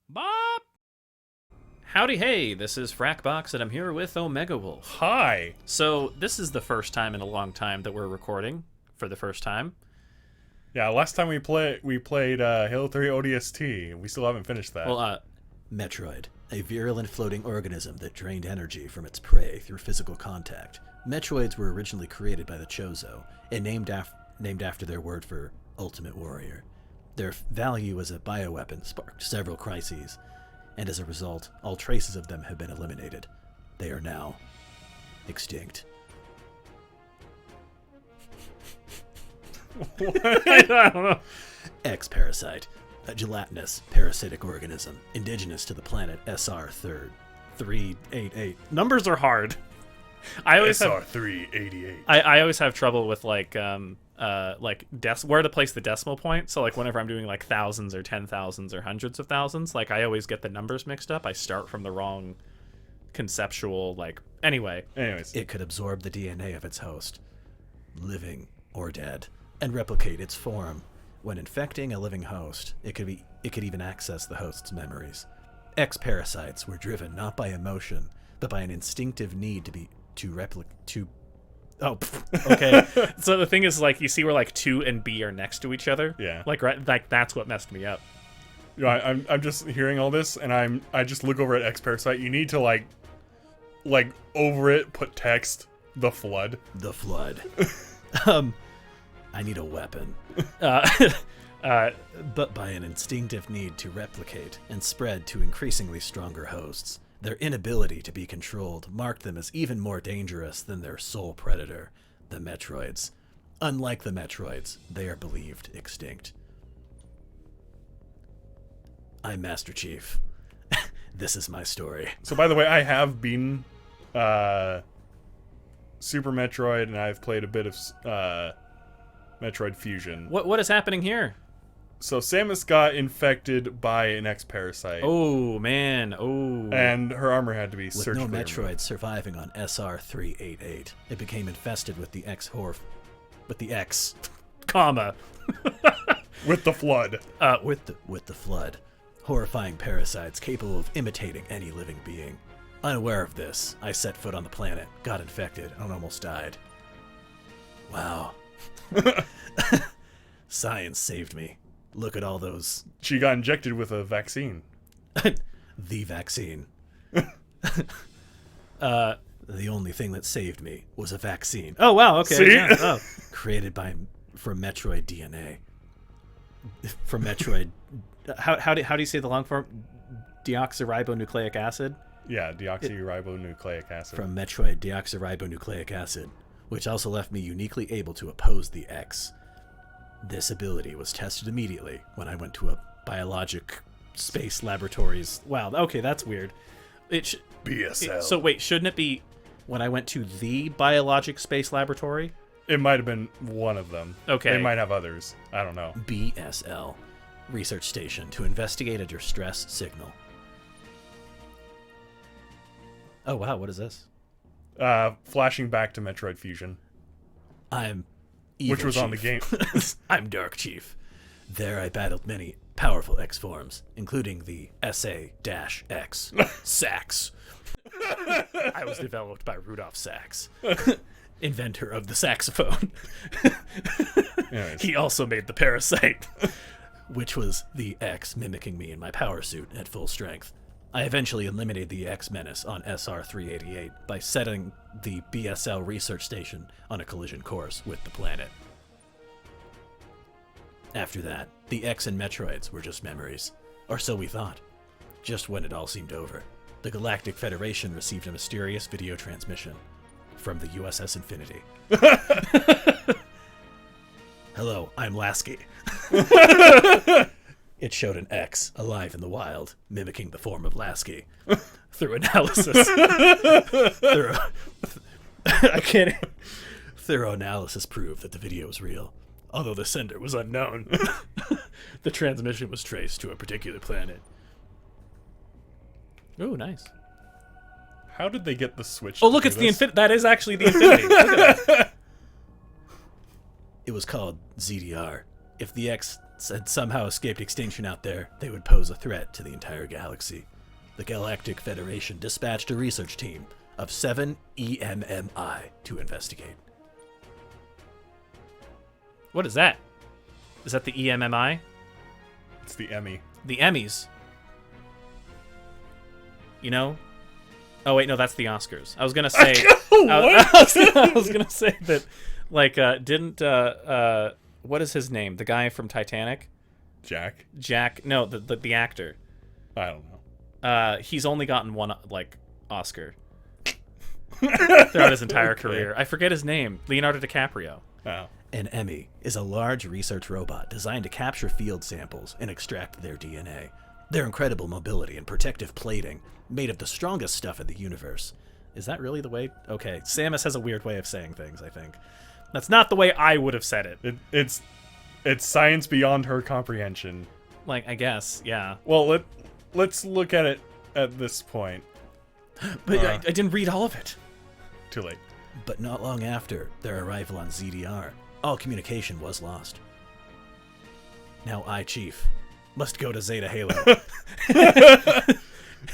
Bop! Howdy hey, this is Frakbox and I'm here with Omegawolf. Hi. So, this is the first time in a long time that we're recording for the first time. Yeah, last time we played Halo 3 ODST. We still haven't finished that. Well, Metroid, a virulent floating organism that drained energy from its prey through physical contact. Metroids were originally created by the Chozo and named after their word for ultimate warrior. Their value as a bioweapon sparked several crises, and as a result, all traces of them have been eliminated. They are now extinct. I don't know. X-Parasite, a gelatinous parasitic organism indigenous to the planet SR 388. Numbers are hard. I always have SR388. I always have trouble with where to place the decimal point. So like whenever I'm doing like thousands or 10,000s or hundreds of thousands, like I always get the numbers mixed up. I start from the wrong conceptual Anyways. It could absorb the DNA of its host, living or dead, and replicate its form. When infecting a living host, it could even access the host's memories. X-parasites were driven not by emotion, but by an instinctive need Okay. So the thing is, like, you see where like 2 and B are next to each other. Yeah. Like that's what messed me up. You know, I'm just hearing all this, and I just look over at X-Parasite. You need to like over it put text the flood. The flood. I need a weapon. But by an instinctive need to replicate and spread to increasingly stronger hosts. Their inability to be controlled marked them as even more dangerous than their sole predator, the Metroids. Unlike the Metroids, they are believed extinct. I'm Master Chief. This is my story. So by the way, I have beaten Super Metroid, and I've played a bit of Metroid Fusion. What is happening here? So Samus got infected by an X-Parasite. Oh man! Oh. And her armor had to be With surgically no Metroid removed. surviving on SR388, it became infested with the Comma. With the flood. With the flood. Horrifying parasites capable of imitating any living being. Unaware of this, I set foot on the planet, got infected, and almost died. Wow. Science saved me. Look at all those... She got injected with a vaccine. The vaccine. The only thing that saved me was a vaccine. Oh wow! Okay. See? Yeah. Oh. Created from Metroid DNA. From Metroid... How do you say the long form? Deoxyribonucleic acid. Yeah, deoxyribonucleic acid. From Metroid deoxyribonucleic acid, which also left me uniquely able to oppose the X. This ability was tested immediately when I went to a biologic space laboratories. Wow. Okay, that's weird. BSL. So wait, shouldn't it be when I went to the biologic space laboratory? It might have been one of them. Okay. They might have others. I don't know. BSL, research station to investigate a distress signal. Oh wow, what is this? Flashing back to Metroid Fusion. I'm Evil Which was Chief. on the game. I'm Dark Chief. There I battled many powerful X forms, including the SA-X, Sax. I was developed by Rudolph Sax, inventor of the saxophone. Anyways. He also made the parasite. Which was the X mimicking me in my power suit at full strength. I eventually eliminated the X menace on SR388 by setting the BSL research station on a collision course with the planet. After that, the X and Metroids were just memories. Or so we thought. Just when it all seemed over, the Galactic Federation received a mysterious video transmission from the USS Infinity. Hello, I'm Lasky. It showed an X alive in the wild, mimicking the form of Lasky. Through analysis. I can't. Thorough analysis proved that the video was real, although the sender was unknown. The transmission was traced to a particular planet. Oh, nice. How did they get the switch? Oh, look, it's the Infinity. That is actually the Infinity. Look at that. It was called ZDR. If the X had somehow escaped extinction out there, they would pose a threat to the entire galaxy. The Galactic Federation dispatched a research team of 7 EMMI to investigate. What is that? Is that the EMMI? It's the Emmy. The Emmys. You know? Oh wait, no, that's the Oscars. I was gonna say. I was gonna say that, like, didn't what is his name? The guy from Titanic? Jack? No, the actor. I don't know. He's only gotten one Oscar throughout his entire career. I forget his name. Leonardo DiCaprio. Oh. An Emmy is a large research robot designed to capture field samples and extract their DNA. Their incredible mobility and protective plating, made of the strongest stuff in the universe. Is that really the way? Okay, Samus has a weird way of saying things, I think. That's not the way I would have said it. It's science beyond her comprehension. Like, I guess, yeah. Well, let's look at it at this point. But I didn't read all of it. Too late. But not long after their arrival on ZDR, all communication was lost. Now I, Chief, must go to Zeta Halo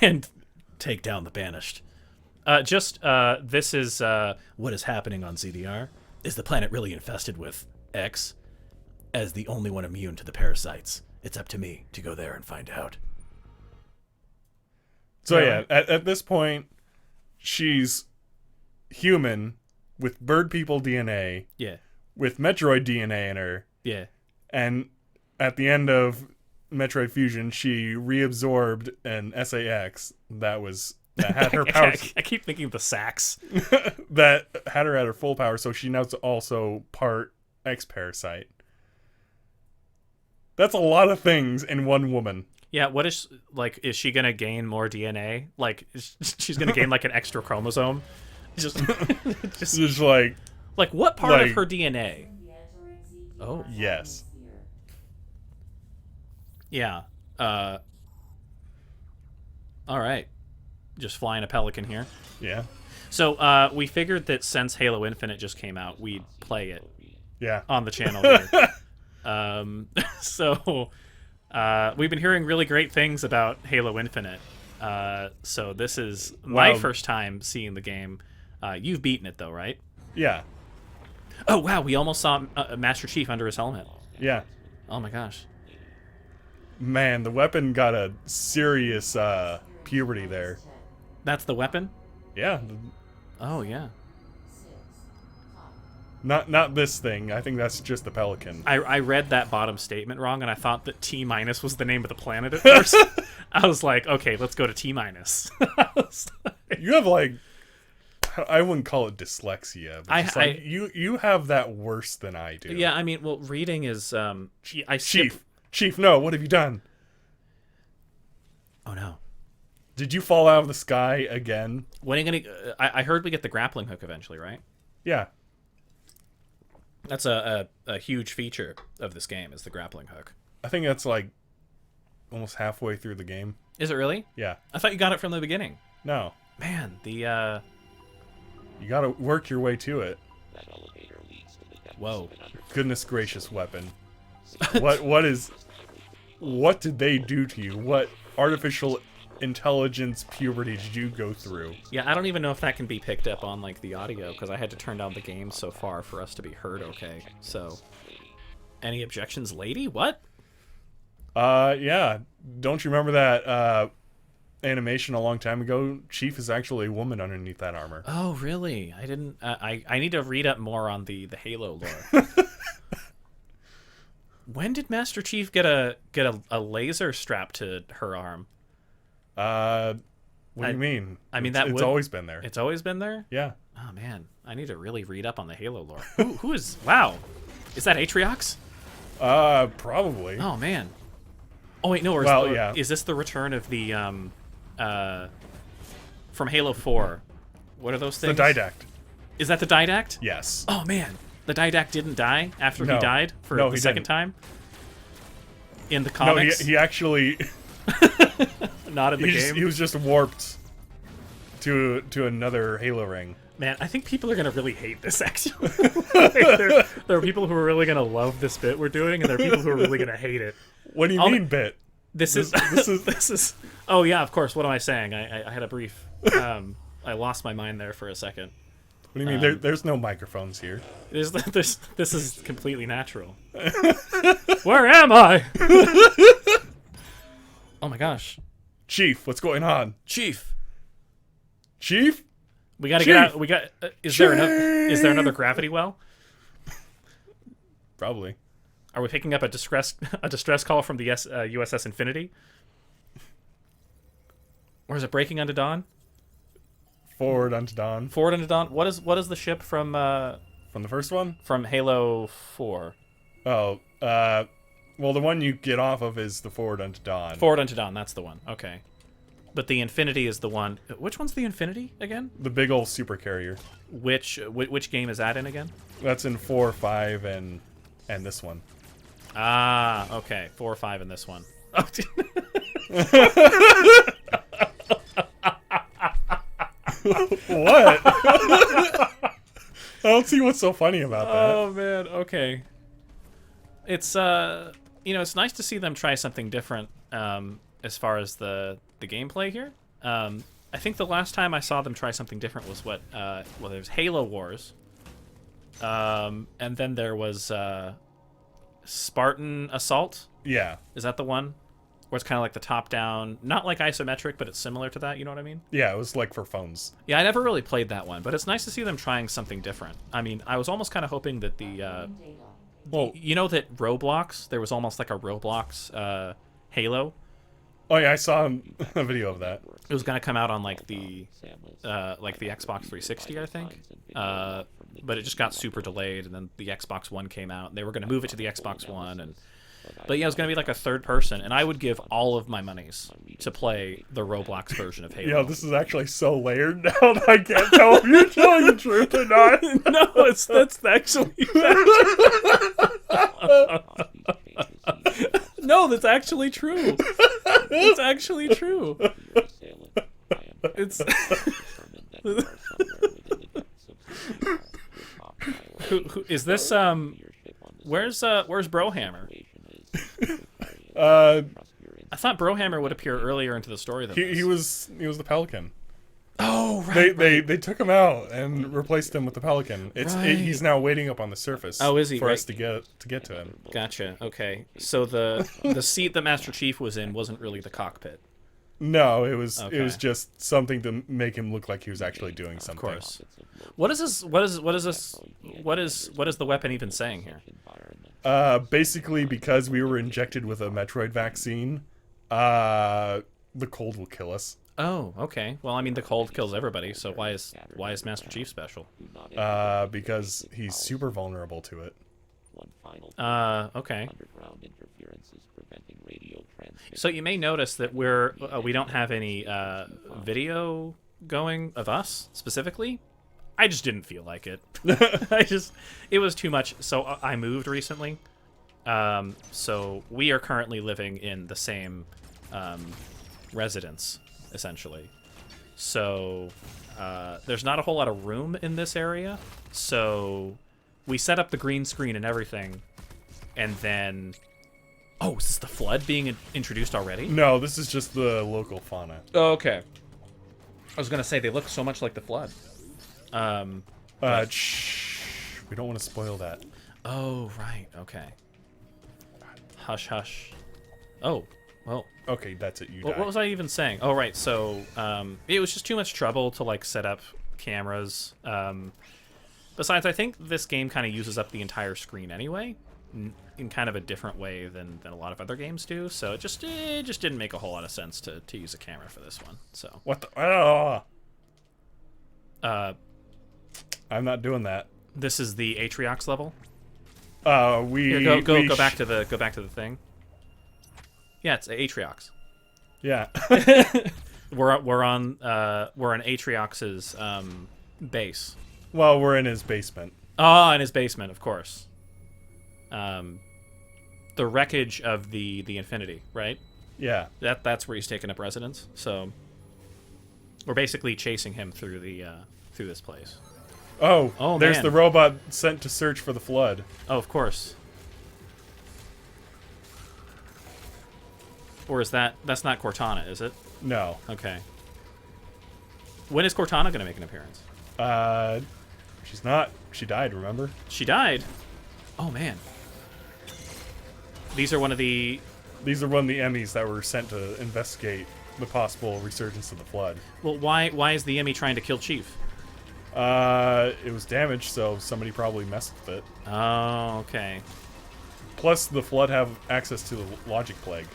and take down the Banished. This is... What is happening on ZDR? Is the planet really infested with X? As the only one immune to the parasites, it's up to me to go there and find out. So yeah, at this point, she's human with bird people DNA. Yeah. With Metroid DNA in her. Yeah. And at the end of Metroid Fusion, she reabsorbed an SAX that had her powers. I keep thinking of the sax. That had her at her full power, so she now is also part X parasite. That's a lot of things in one woman. Yeah, what is she gonna gain more DNA? Like, she's gonna gain like an extra chromosome? Just like what part of her DNA? Oh. Yes. Yeah. All right. Just flying a pelican here. Yeah. So we figured that since Halo Infinite just came out, we'd play it. Yeah. On the channel here. So we've been hearing really great things about Halo Infinite. So this is my first time seeing the game. You've beaten it though, right? Yeah. Oh wow, we almost saw Master Chief under his helmet. Yeah. Oh my gosh. Man, the weapon got a serious puberty there. That's the weapon? Yeah. Oh yeah. Not this thing. I think that's just the pelican. I read that bottom statement wrong, and I thought that T- was the name of the planet at first. I was like, okay, let's go to T-. You have like, I wouldn't call it dyslexia. But you have that worse than I do. Yeah, I mean, well, reading is Chief, no, what have you done? Oh no. Did you fall out of the sky again? When are you gonna? I heard we get the grappling hook eventually, right? Yeah. That's a huge feature of this game, is the grappling hook. I think that's like almost halfway through the game. Is it really? Yeah. I thought you got it from the beginning. No. Man, you gotta work your way to it. Whoa. Goodness gracious weapon. What did they do to you? What artificial intelligence puberty did you go through? Yeah, I don't even know if that can be picked up on like the audio, because I had to turn down the game so far for us to be heard okay. So, any objections, lady? What? Yeah. Don't you remember that animation a long time ago? Chief is actually a woman underneath that armor. Oh, really? I didn't. I need to read up more on the Halo lore. When did Master Chief get a laser strapped to her arm? What do you mean? I mean, it's always been there. It's always been there? Yeah. Oh, man. I need to really read up on the Halo lore. Who is... Wow. Is that Atriox? Probably. Oh, man. Oh, wait, no. Yeah. Is this the return of the, from Halo 4? What are those things? The Didact. Is that the Didact? Yes. Oh, man. The Didact didn't die after he died for the second time? In the comics? No, he actually... Not in the game? He was just warped to another Halo ring. Man, I think people are gonna really hate this. Actually, there are people who are really gonna love this bit we're doing, and there are people who are really gonna hate it. What do you mean, bit? This is. Oh yeah, of course. What am I saying? I had a brief. I lost my mind there for a second. What do you mean? There's no microphones here. This is completely natural. Where am I? Oh my gosh, Chief, what's going on? Chief. Chief? We gotta get out. We got. Is there another gravity well? Probably. Are we picking up a distress call from the USS Infinity? Or is it breaking onto dawn? Forward unto dawn. Forward unto dawn. What is the ship from the first one? From Halo 4? Oh, well, the one you get off of is the Forward unto dawn. Forward unto dawn. That's the one. Okay. But the Infinity is the one. Which one's the Infinity again? The big old super carrier. Which game is that in again? That's in 4, 5, and this one. Ah, okay. 4, 5, and this one. Oh, What? I don't see what's so funny about that. Oh man. Okay. It's it's nice to see them try something different as far as the gameplay here. I think the last time I saw them try something different was there's Halo Wars. And then there was Spartan Assault. Yeah. Is that the one? Where it's kind of like the top-down, not like isometric, but it's similar to that, you know what I mean? Yeah, it was like for phones. Yeah, I never really played that one, but it's nice to see them trying something different. I mean, I was almost kind of hoping that Well, you know that Roblox, there was almost like a Roblox Halo. oh yeah, I saw a video of that. It was going to come out on like the Xbox 360, I think. But it just got super delayed, and then the Xbox One came out. And they were going to move it to the Xbox One, but yeah, it was going to be like a third person, and I would give all of my monies to play the Roblox version of Halo. Yeah, this is actually so layered now that I can't tell if you're telling the truth or not. No, that's actually no, that's actually true. It's actually true. It's who is this? Where's Brohammer? I thought Brohammer would appear earlier into the story than this. He was the Pelican. Oh, right. They took him out and replaced him with the Pelican. He's now waiting up on the surface. Oh, is he? For us to get to him. Gotcha. Okay. So the seat that Master Chief was in wasn't really the cockpit. No, it was just something to make him look like he was actually doing something. Of course. What is this? What is the weapon even saying here? Basically, because we were injected with a Metroid vaccine, the cold will kill us. Oh, okay. Well, I mean, the cold kills everybody, so why is Master Chief special? Because he's super vulnerable to it. Okay. So you may notice that we don't have any video going of us specifically. I just didn't feel like it. It was too much. So I moved recently. So we are currently living in the same residence, essentially. So there's not a whole lot of room in this area. So we set up the green screen and everything, and then... Oh, is this the flood being introduced already? No, this is just the local fauna. Oh, okay. I was gonna say they look so much like the flood. Shh. We don't want to spoil that. Oh, right. Okay. Hush, hush. Oh, well. Okay, that's it. You What was I even saying? Oh, right. So, it was just too much trouble to like set up cameras. Besides, I think this game kind of uses up the entire screen anyway, in kind of a different way than a lot of other games do. So it just didn't make a whole lot of sense to use a camera for this one. So what the? I'm not doing that. This is the Atriox level. Here, go back to the thing. Yeah, it's Atriox. Yeah. we're on Atriox's base. Well, we're in his basement. Oh, in his basement, of course. The wreckage of the Infinity, right? Yeah. That's where he's taken up residence. So we're basically chasing him through through this place? Oh, there's man. the robot sent to search for the flood. Oh, of course. Or is that's not Cortana, is it? No. Okay. When is Cortana going to make an appearance? She's not. She died, remember? She died? Oh, man. These are one of the... These are one of the Emmys that were sent to investigate the possible resurgence of the flood. Well, why is the Emmy trying to kill Chief? It was damaged, so somebody probably messed with it. Oh, okay. Plus, the flood have access to the logic plague.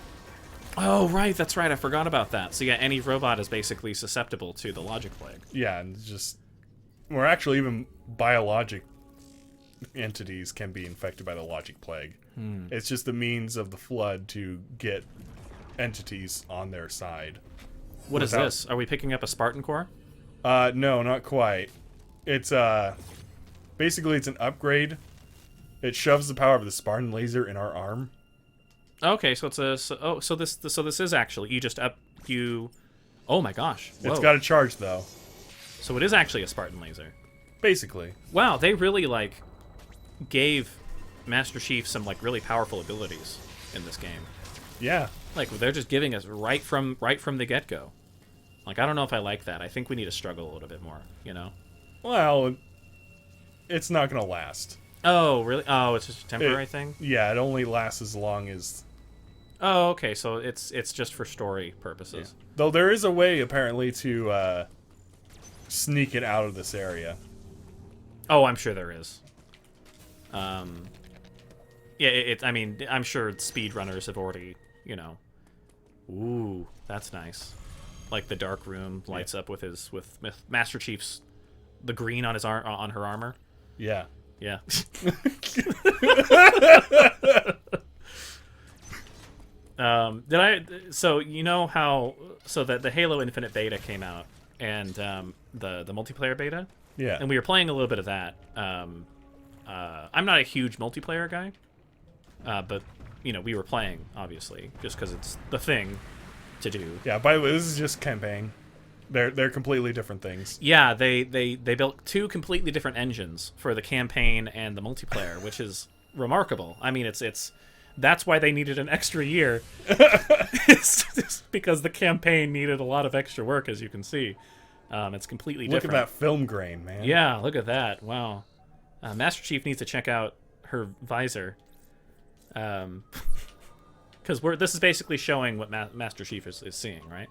Oh, right, that's right. I forgot about that. So yeah, any robot is basically susceptible to the logic plague. Yeah, and just... Or actually, even biologic entities can be infected by the logic plague. It's just the means of the flood to get entities on their side. What is this? Are we picking up a Spartan core? No, not quite. It's, basically it's an upgrade. It shoves the power of the Spartan laser in our arm. Okay, so it's so this is actually oh my gosh. Whoa. It's got a charge, though. So it is actually a Spartan laser. Basically. Wow, they really, like, gave Master Chief some, like, really powerful abilities in this game. Yeah. Like, they're just giving us right from the get-go. Like, I don't know if I like that. I think we need to struggle a little bit more, you know? Well, it's not going to last. Oh, really? Oh, it's just a temporary thing? Yeah, it only lasts as long as... Oh, okay, so it's just for story purposes. Yeah. Though there is a way, apparently, to sneak it out of this area. Oh, I'm sure there is. Yeah, I mean, I'm sure speedrunners have already, you know. Ooh, that's nice. Like the dark room lights up with Master Chief's the green on his on her armor. Yeah. Yeah. So you know how that the Halo Infinite beta came out and the multiplayer beta? Yeah. And we were playing a little bit of that. I'm not a huge multiplayer guy, but you know, we were playing obviously just because it's the thing to do. Yeah. By the way, this is just campaign. They're completely different things. Yeah, they built two completely different engines for the campaign and the multiplayer, which is remarkable. I mean, it's that's why they needed an extra year. It's because the campaign needed a lot of extra work, as you can see. It's completely different. Look at that film grain, man. Yeah, look at that. Wow. Master Chief needs to check out her visor. Because this is basically showing what Master Chief is seeing, right?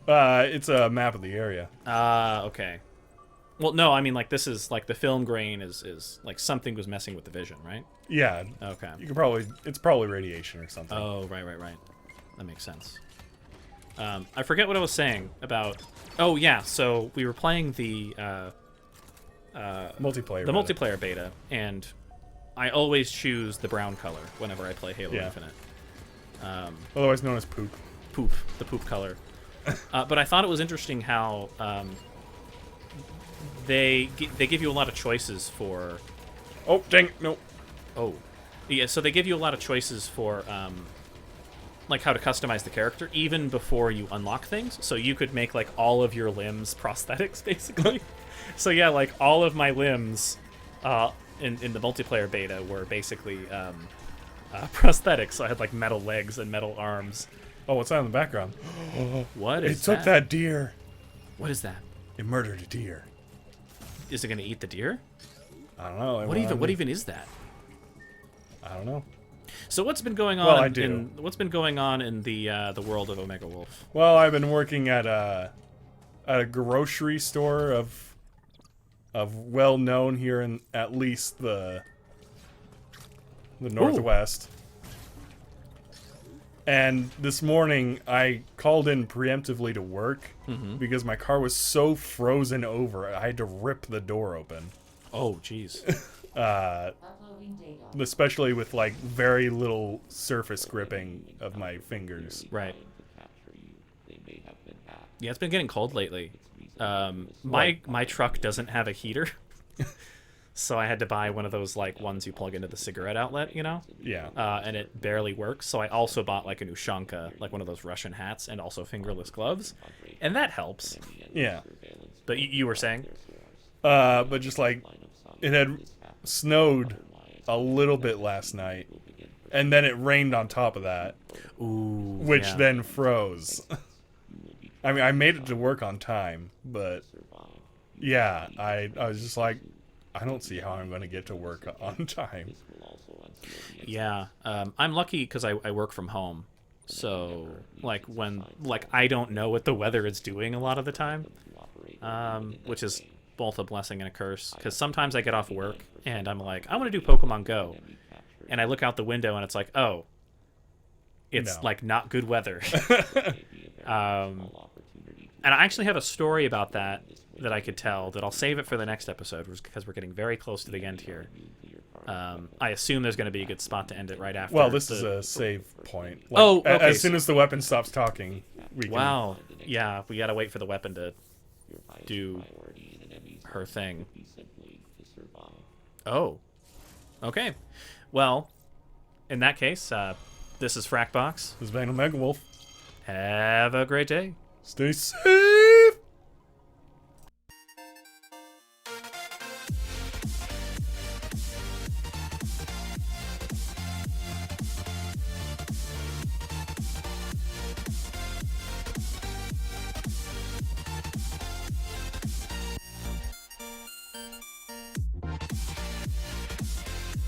It's a map of the area. Okay. Well, no, I mean, like, this is, like, the film grain is like, something was messing with the vision, right? Yeah. Okay. It's probably radiation or something. Oh, right. That makes sense. I forget what I was saying about... Oh, yeah, so we were playing the multiplayer beta, and I always choose the brown color whenever I play Halo Infinite. Otherwise known as poop. The poop color. But I thought it was interesting how they give you a lot of choices for... Oh, dang, no. Oh. Yeah, so they give you a lot of choices for, like, how to customize the character, even before you unlock things. So you could make, like, all of your limbs prosthetics, basically. So, yeah, like, all of my limbs in the multiplayer beta were basically prosthetics. So I had, like, metal legs and metal arms. Oh, what's that in the background? What is that? It took that deer. What is that? It murdered a deer. Is it going to eat the deer? I don't know. What even is that? I don't know. So what's been going on? Well, I do. What's been going on in the world of Omega Wolf? Well, I've been working at a grocery store of well known here in at least the Northwest. Ooh. And this morning I called in preemptively to work because my car was so frozen over I had to rip the door open. Oh, jeez. Especially with, like, very little surface gripping of my fingers. Right. Yeah, it's been getting cold lately. My truck doesn't have a heater. So I had to buy one of those, like, ones you plug into the cigarette outlet, you know? Yeah. And it barely works. So I also bought, like, a Ushanka, like one of those Russian hats, and also fingerless gloves. And that helps. Yeah. But you were saying? But just like it had snowed a little bit last night, and then it rained on top of that, which yeah. then froze. I mean, I made it to work on time, but yeah, I was just like, I don't see how I'm going to get to work on time. Yeah, I'm lucky because I work from home, so like when I don't know what the weather is doing a lot of the time, which is both a blessing and a curse. Because sometimes I get off work and I'm like, I want to do Pokemon Go, and I look out the window and it's like, oh, it's No. like not good weather. And I actually have a story about that I could tell that I'll save it for the next episode because we're getting very close to the end here. I assume there's going to be a good spot to end it right after. Well, this is a save point. Like, Oh, okay. As soon as the weapon stops talking, we can... Wow. Yeah, we got to wait for the weapon to do her thing. Oh. Okay. Well, in that case, this is Frakbox. This is Omegawolf. Have a great day. Stay safe!